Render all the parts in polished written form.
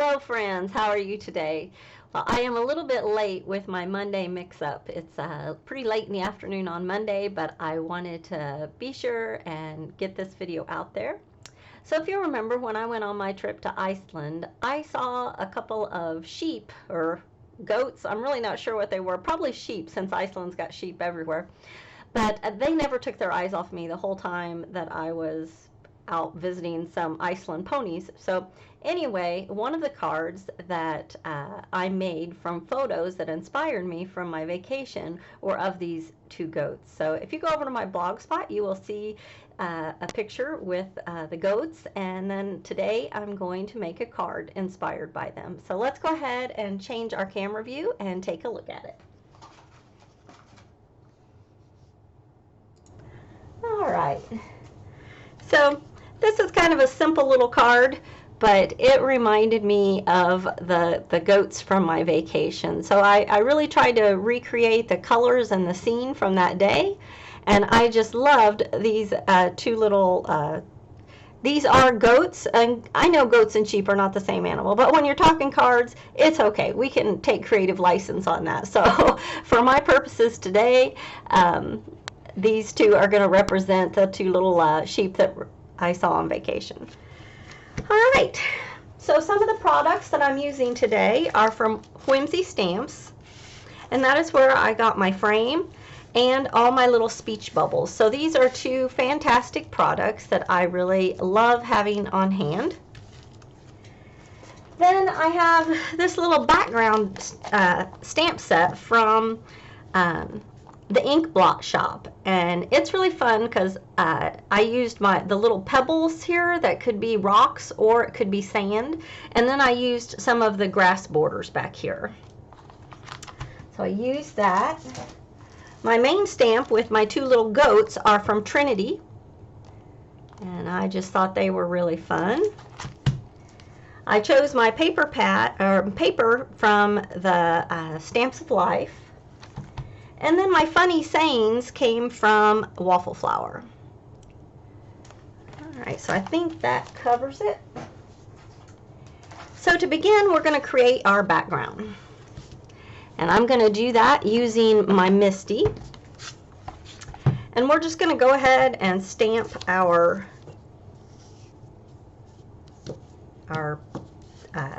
Hello friends, how are you today? Well, I am a little bit late with my Monday mix-up. It's pretty late in the afternoon on Monday, but I wanted to be sure and get this video out there. So if you remember, when I went on my trip to Iceland, I saw a couple of sheep or goats. I'm really not sure what they were. Probably sheep, since Iceland's got sheep everywhere. But they never took their eyes off me the whole time that I was out visiting some Iceland ponies. So anyway, one of the cards that I made from photos that inspired me from my vacation were of these two goats. So if you go over to my blog spot, you will see a picture with the goats, and then today I'm going to make a card inspired by them. So let's go ahead and change our camera view and take a look at it. All right, so this is kind of a simple little card, but it reminded me of the goats from my vacation. So I really tried to recreate the colors and the scene from that day, and I just loved these two little, these are goats, and I know goats and sheep are not the same animal, but when you're talking cards, it's okay. We can take creative license on that. So for my purposes today, these two are going to represent the two little sheep that I saw on vacation. All right, so some of the products that I'm using today are from Whimsy Stamps, and that is where I got my frame and all my little speech bubbles. So these are two fantastic products that I really love having on hand. Then I have this little background stamp set from the ink blot shop, and it's really fun because I used the little pebbles here that could be rocks or it could be sand, and then I used some of the grass borders back here. So I used that. My main stamp with my two little goats are from Trinity, and I just thought they were really fun. I chose my paper from the Stamps of Life. And then my funny sayings came from Waffle Flower. All right, so I think that covers it. So to begin, we're going to create our background. And I'm going to do that using my Misty. And we're just going to go ahead and stamp our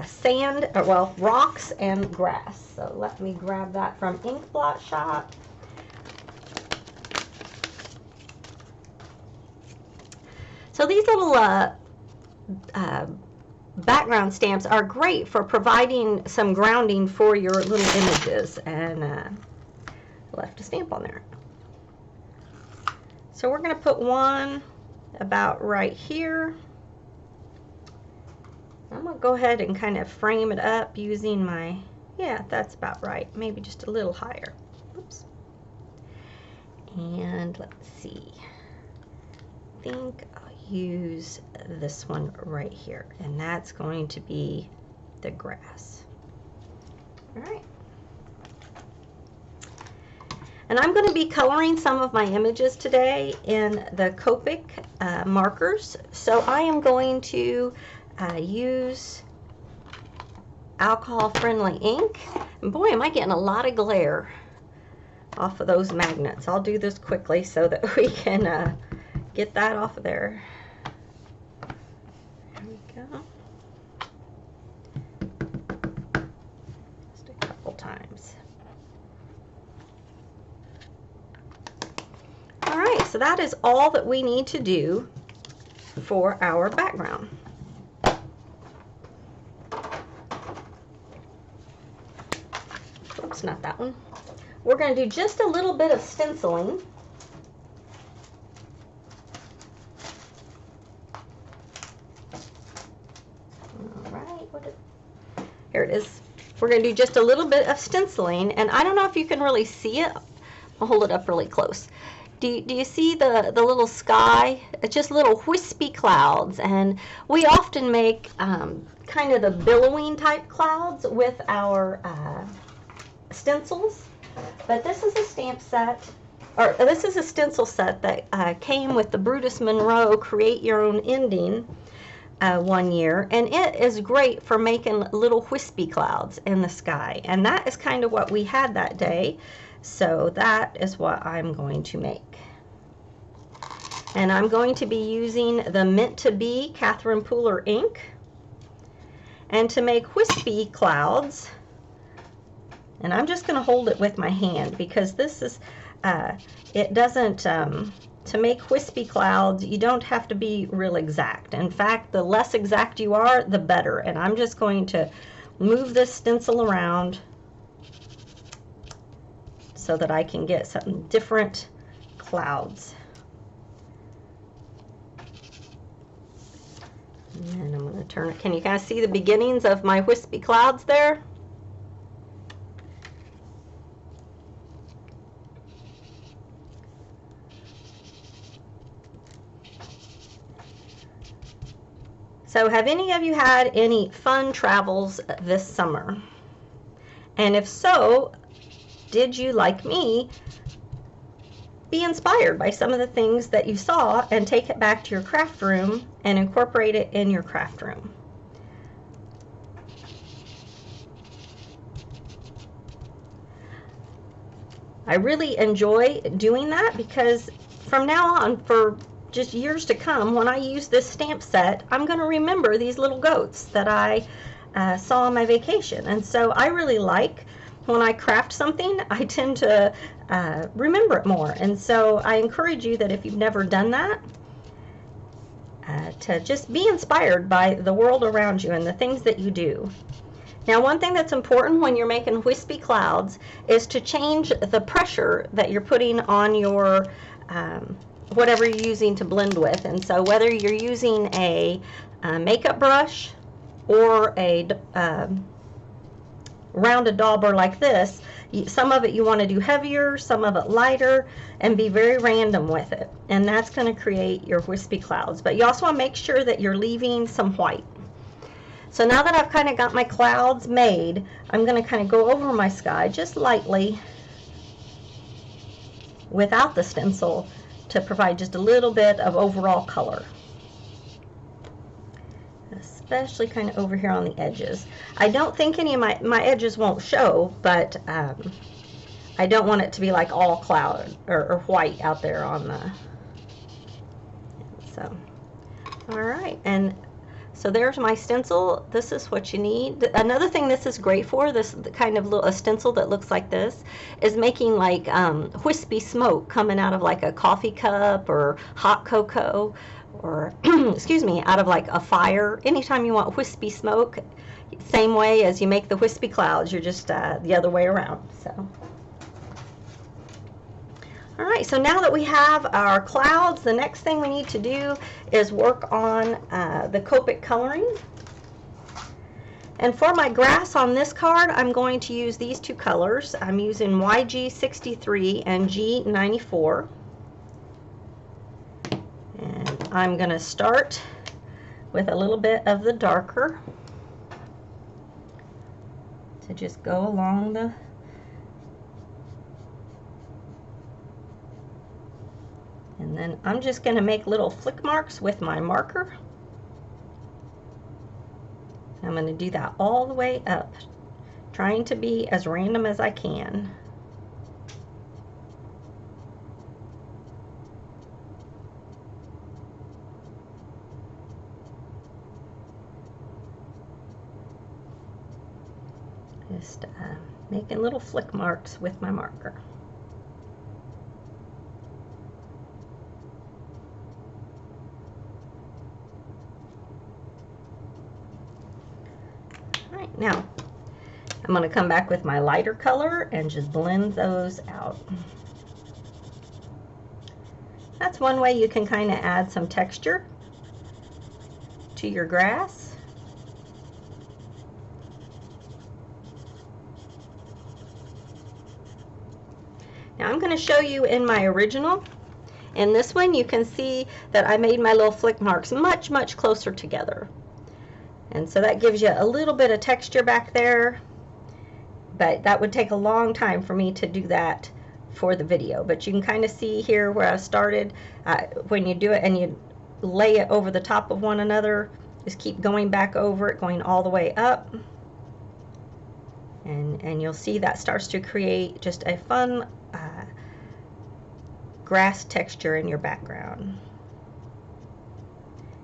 sand, or well, rocks and grass. So let me grab that from Ink Blot Shop. So these little background stamps are great for providing some grounding for your little images, and left a stamp on there. So we're going to put one about right here. I'm going to go ahead and kind of frame it up using my, yeah, that's about right. Maybe just a little higher. Oops. And let's see. I think I'll use this one right here. And that's going to be the grass. All right. And I'm going to be coloring some of my images today in the Copic markers. So I am going to use alcohol-friendly ink. And boy, am I getting a lot of glare off of those magnets. I'll do this quickly so that we can get that off of there. There we go. Just a couple times. All right, so that is all that we need to do for our background. Oops, not that one. We're going to do just a little bit of stenciling. All right, here it is. We're going to do just a little bit of stenciling, and I don't know if you can really see it. I'll hold it up really close. Do you see the little sky? It's just little wispy clouds, and we often make kind of the billowing type clouds with our stencils. But this is a stamp set, or this is a stencil set that came with the Brutus Monroe Create Your Own Ending one year, and it is great for making little wispy clouds in the sky, and that is kind of what we had that day. So that is what I'm going to make. And I'm going to be using the Meant to Be Catherine Pooler ink. And to make wispy clouds, and I'm just going to hold it with my hand because this is, it doesn't, to make wispy clouds, you don't have to be real exact. In fact, the less exact you are, the better. And I'm just going to move this stencil around so that I can get some different clouds. And I'm going to turn it. Can you kind of see the beginnings of my wispy clouds there? So have any of you had any fun travels this summer? And if so, did you, like me, be inspired by some of the things that you saw and take it back to your craft room and incorporate it in your craft room? I really enjoy doing that because from now on, for just years to come, when I use this stamp set, I'm going to remember these little goats that I saw on my vacation. And so I really like when I craft something, I tend to remember it more. And so I encourage you that if you've never done that, to just be inspired by the world around you and the things that you do. Now, one thing that's important when you're making wispy clouds is to change the pressure that you're putting on your whatever you're using to blend with. And so whether you're using a makeup brush or a rounded dauber like this, some of it you want to do heavier, some of it lighter, and be very random with it. And that's going to create your wispy clouds. But you also want to make sure that you're leaving some white. So now that I've kind of got my clouds made, I'm going to kind of go over my sky just lightly without the stencil to provide just a little bit of overall color. Especially kind of over here on the edges. I don't think any of my edges won't show, but I don't want it to be like all cloud or white out there on the, so, all right, and so there's my stencil. This is what you need. Another thing this is great for, this kind of little a stencil that looks like this, is making like wispy smoke coming out of like a coffee cup or hot cocoa, or excuse me, out of like a fire. Anytime you want wispy smoke, same way as you make the wispy clouds, you're just the other way around. So, all right, so now that we have our clouds, the next thing we need to do is work on the Copic coloring. And for my grass on this card, I'm going to use these two colors. I'm using YG63 and G94. And I'm going to start with a little bit of the darker to just go along the and then I'm just going to make little flick marks with my marker. I'm going to do that all the way up, trying to be as random as I can. Just making little flick marks with my marker. All right, now I'm going to come back with my lighter color and just blend those out. That's one way you can kind of add some texture to your grass. Now I'm going to show you in my original. In this one you can see that I made my little flick marks much, much closer together. And so that gives you a little bit of texture back there. But that would take a long time for me to do that for the video. But you can kind of see here where I started. When you do it and you lay it over the top of one another, Just keep going back over it, going all the way up. And you'll see that starts to create just a fun grass texture in your background.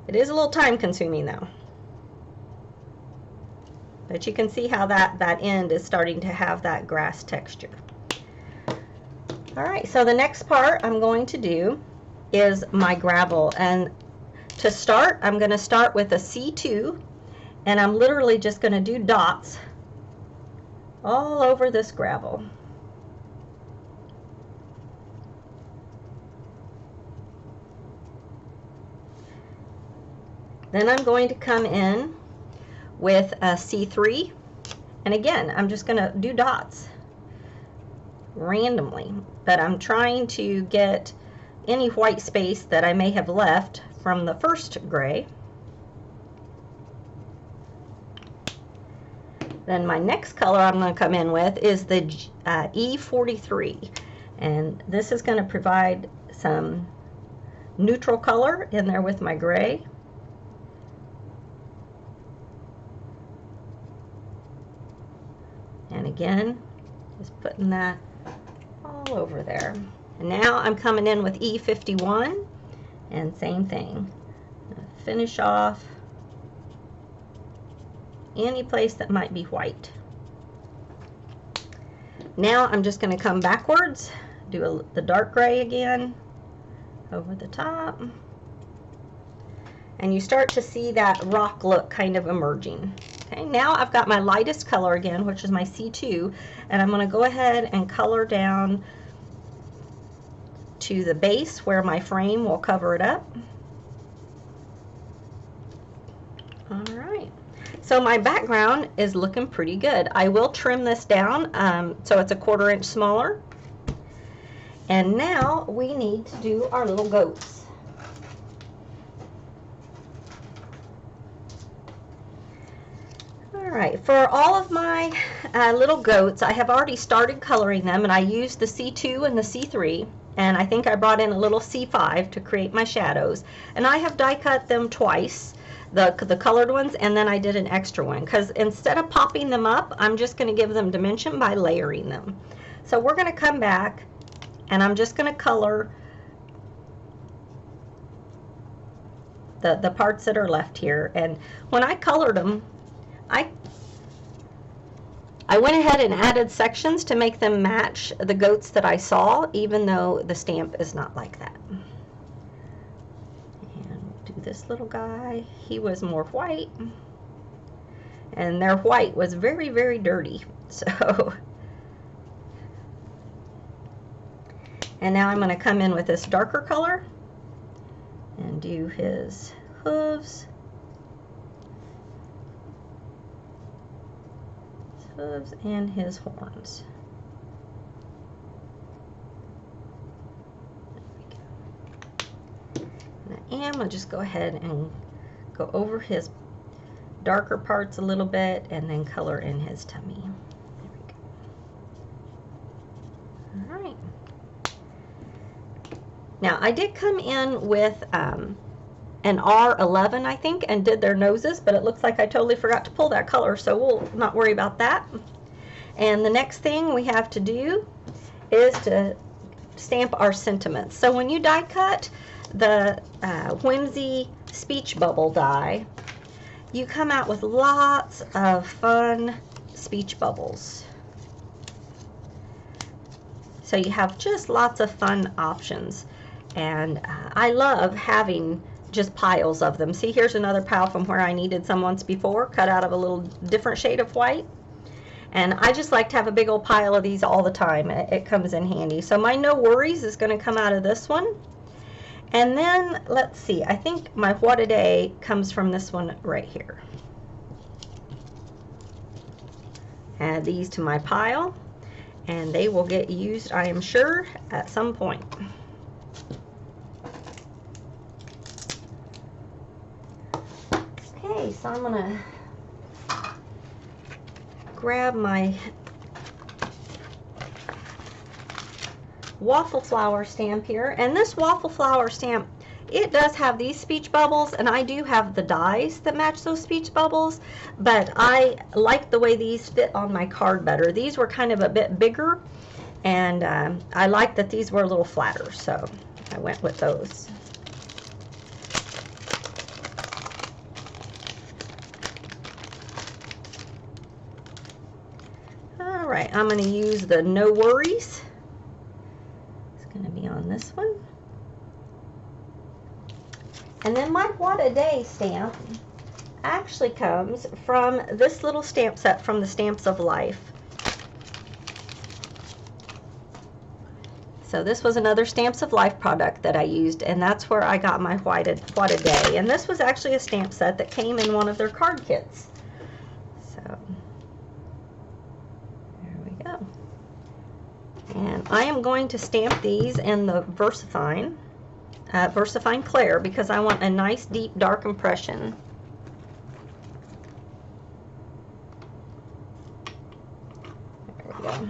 It is a little time consuming though. But you can see how that end is starting to have that grass texture. All right, so the next part I'm going to do is my gravel. And to start, I'm going to start with a C2, and I'm literally just going to do dots all over this gravel. Then I'm going to come in with a C3, and again, I'm just going to do dots randomly, but I'm trying to get any white space that I may have left from the first gray. Then my next color I'm going to come in with is the E43, and this is going to provide some neutral color in there with my gray. And again, just putting that all over there. And now I'm coming in with E51, and same thing. Finish off any place that might be white. Now I'm just going to come backwards, do the dark gray again over the top, and you start to see that rock look kind of emerging. Okay, now I've got my lightest color again, which is my C2, and I'm going to go ahead and color down to the base where my frame will cover it up. All right, so my background is looking pretty good. I will trim this down so it's a 1/4 inch smaller. And now we need to do our little goats. Alright, for all of my little goats, I have already started coloring them, and I used the C2 and the C3, and I think I brought in a little C5 to create my shadows. And I have die cut them twice, the colored ones, and then I did an extra one, because instead of popping them up, I'm just going to give them dimension by layering them. So we're going to come back, and I'm just going to color the parts that are left here. And when I colored them, I went ahead and added sections to make them match the goats that I saw, even though the stamp is not like that. And we'll do this little guy. He was more white, and their white was very, very dirty. So, and now I'm going to come in with this darker color and do his hooves. And his horns. There we go. And I'll just go ahead and go over his darker parts a little bit and then color in his tummy. There we go. All right. Now I did come in with an R11, I think, and did their noses, but it looks like I totally forgot to pull that color, so we'll not worry about that. And the next thing we have to do is to stamp our sentiments. So when you die cut the Whimsy Speech Bubble die, you come out with lots of fun speech bubbles. So you have just lots of fun options, and I love having just piles of them. See, here's another pile from where I needed some once before, cut out of a little different shade of white. And I just like to have a big old pile of these all the time. It comes in handy. So my No Worries is going to come out of this one. And then, let's see, I think my What a Day comes from this one right here. Add these to my pile, and they will get used, I am sure, at some point. Okay, so I'm going to grab my waffle flower stamp here, and this waffle flower stamp it does have these speech bubbles, and I do have the dies that match those speech bubbles, but I like the way these fit on my card better. These were kind of a bit bigger, and I like that these were a little flatter, so I went with those. All right, I'm going to use the No Worries. It's going to be on this one. And then my What a Day stamp actually comes from this little stamp set from the Stamps of Life. So this was another Stamps of Life product that I used, and that's where I got my What a Day. And this was actually a stamp set that came in one of their card kits. So there we go. And I am going to stamp these in the VersaFine Clair, because I want a nice deep dark impression. There we go.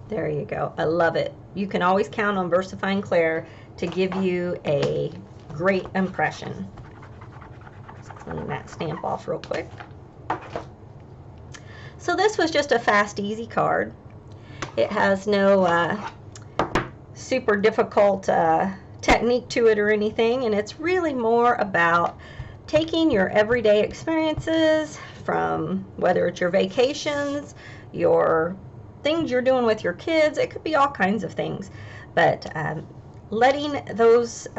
There you go. I love it. You can always count on VersaFine Clair to give you a great impression. Clean that stamp off real quick. So this was just a fast, easy card. It has no super difficult technique to it or anything, and it's really more about taking your everyday experiences, from whether it's your vacations, your things you're doing with your kids. It could be all kinds of things, but letting those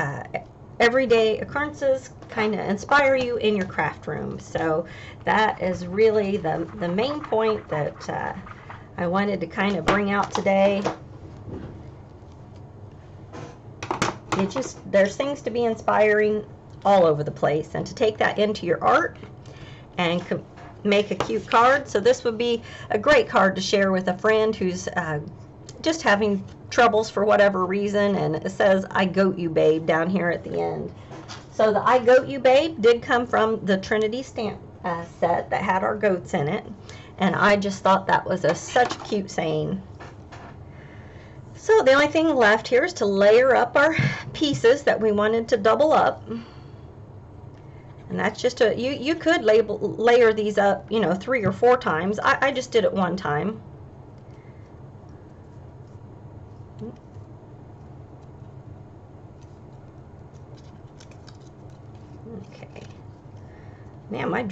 everyday occurrences kind of inspire you in your craft room. So that is really the main point that I wanted to kind of bring out today. There's things to be inspiring all over the place, and to take that into your art and make a cute card. So this would be a great card to share with a friend who's just having troubles for whatever reason, and it says "I goat you babe" down here at the end. So the "I goat you babe" did come from the Trinity stamp set that had our goats in it, and I just thought that was such a cute saying. So the only thing left here is to layer up our pieces that we wanted to double up, and that's just you could layer these up, 3 or 4 times. I just did it one time. Okay. Man, my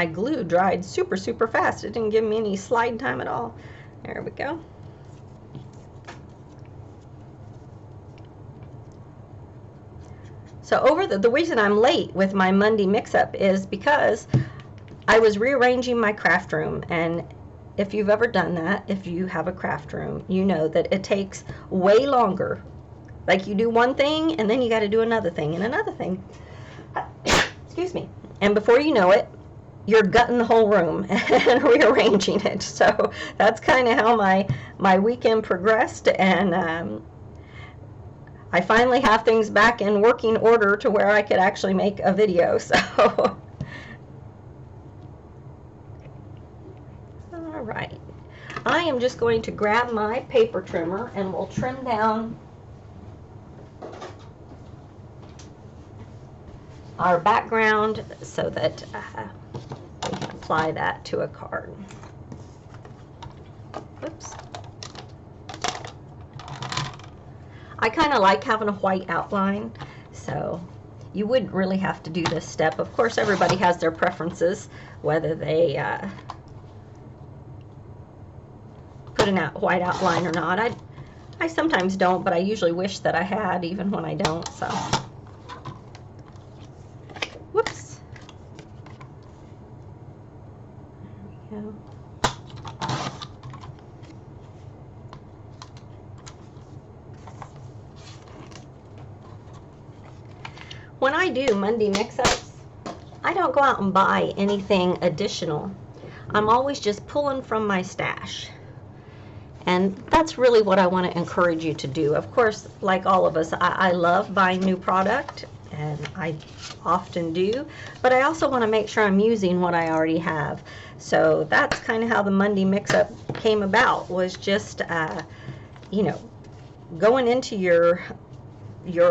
glue dried super fast. It didn't give me any slide time at all. There we go. So the reason I'm late with my Monday mix-up is because I was rearranging my craft room, and if you've ever done that, if you have a craft room, you know that it takes way longer. Like, you do one thing and then you got to do another thing and another thing. Excuse me. And before you know it, you're gutting the whole room and rearranging it. So that's kind of how my weekend progressed, and I finally have things back in working order to where I could actually make a video. So all right, I am just going to grab my paper trimmer and we'll trim down our background so that we can apply that to a card. Oops. I kind of like having a white outline, so you wouldn't really have to do this step. Of course, everybody has their preferences, whether they put a white outline or not. I sometimes don't, but I usually wish that I had, even when I don't. So, whoops. There we go. When I do Monday mix-ups, I don't go out and buy anything additional. I'm always just pulling from my stash. And that's really what I want to encourage you to do. Of course, like all of us, I love buying new product, and I often do, but I also want to make sure I'm using what I already have. So that's kind of how the Monday mix-up came about, was just, you know, going into your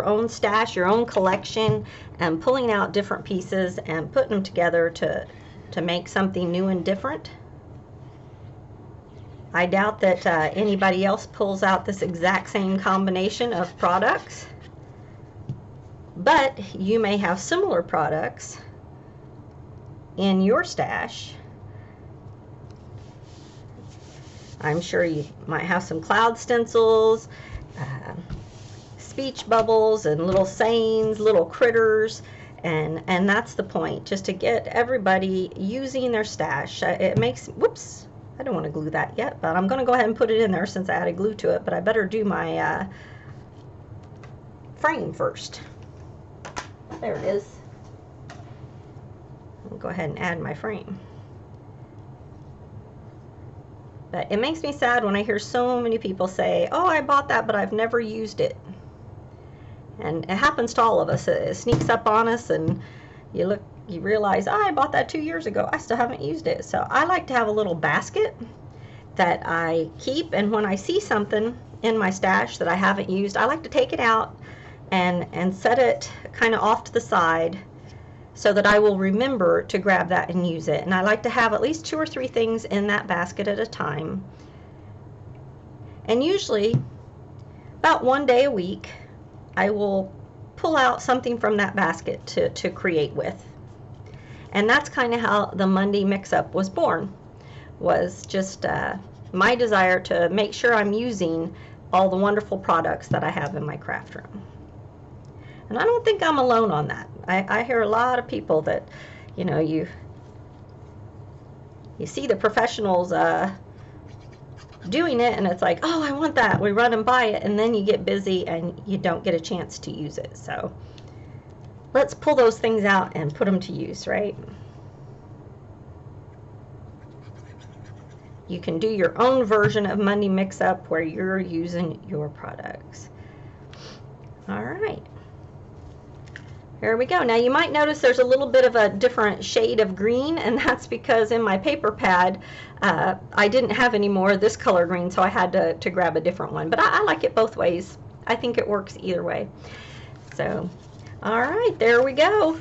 own stash, your own collection, and pulling out different pieces and putting them together to make something new and different. I doubt that anybody else pulls out this exact same combination of products, but you may have similar products in your stash. I'm sure you might have some cloud stencils, speech bubbles, and little sayings, little critters, and that's the point, just to get everybody using their stash. It makes, whoops, I don't want to glue that yet, but I'm going to go ahead and put it in there since I added glue to it, but I better do my frame first. There it is. I'll go ahead and add my frame. But it makes me sad when I hear so many people say, oh, I bought that, but I've never used it. And it happens to all of us. It sneaks up on us, and you realize, oh, I bought that 2 years ago. I still haven't used it. So I like to have a little basket that I keep, and when I see something in my stash that I haven't used, I like to take it out and set it kind of off to the side so that I will remember to grab that and use it. And I like to have at least 2 or 3 things in that basket at a time. And usually about 1 day a week, I will pull out something from that basket to create with. And that's kind of how the Monday mix-up was born, was just my desire to make sure I'm using all the wonderful products that I have in my craft room. And I don't think I'm alone on that. I hear a lot of people that, you know, you see the professionals doing it, and it's like, oh, I want that. We run and buy it, and then you get busy and you don't get a chance to use it. So let's pull those things out and put them to use, right? You can do your own version of Monday mix-up where you're using your products. All right. There we go. Now you might notice there's a little bit of a different shade of green, and that's because in my paper pad I didn't have any more of this color green, so I had to grab a different one. But I like it both ways. I think it works either way. So, all right, there we go.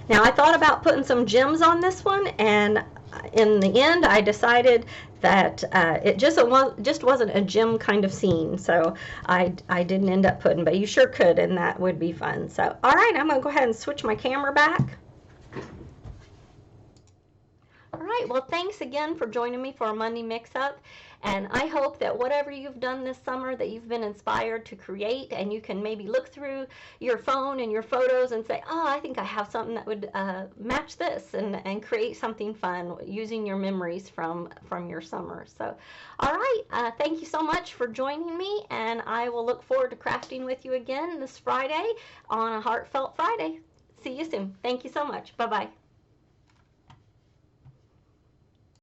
Now I thought about putting some gems on this one, and in the end I decided that it just wasn't a gem kind of scene, so I didn't end up putting, but you sure could, and that would be fun. So all right, I'm gonna go ahead and switch my camera back. All right, well, thanks again for joining me for a Monday mix-up, and I hope that whatever you've done this summer that you've been inspired to create, and you can maybe look through your phone and your photos and say, oh, I think I have something that would match this, and create something fun using your memories from your summer. So, all right, thank you so much for joining me, and I will look forward to crafting with you again this Friday on a Heartfelt Friday. See you soon. Thank you so much. Bye-bye.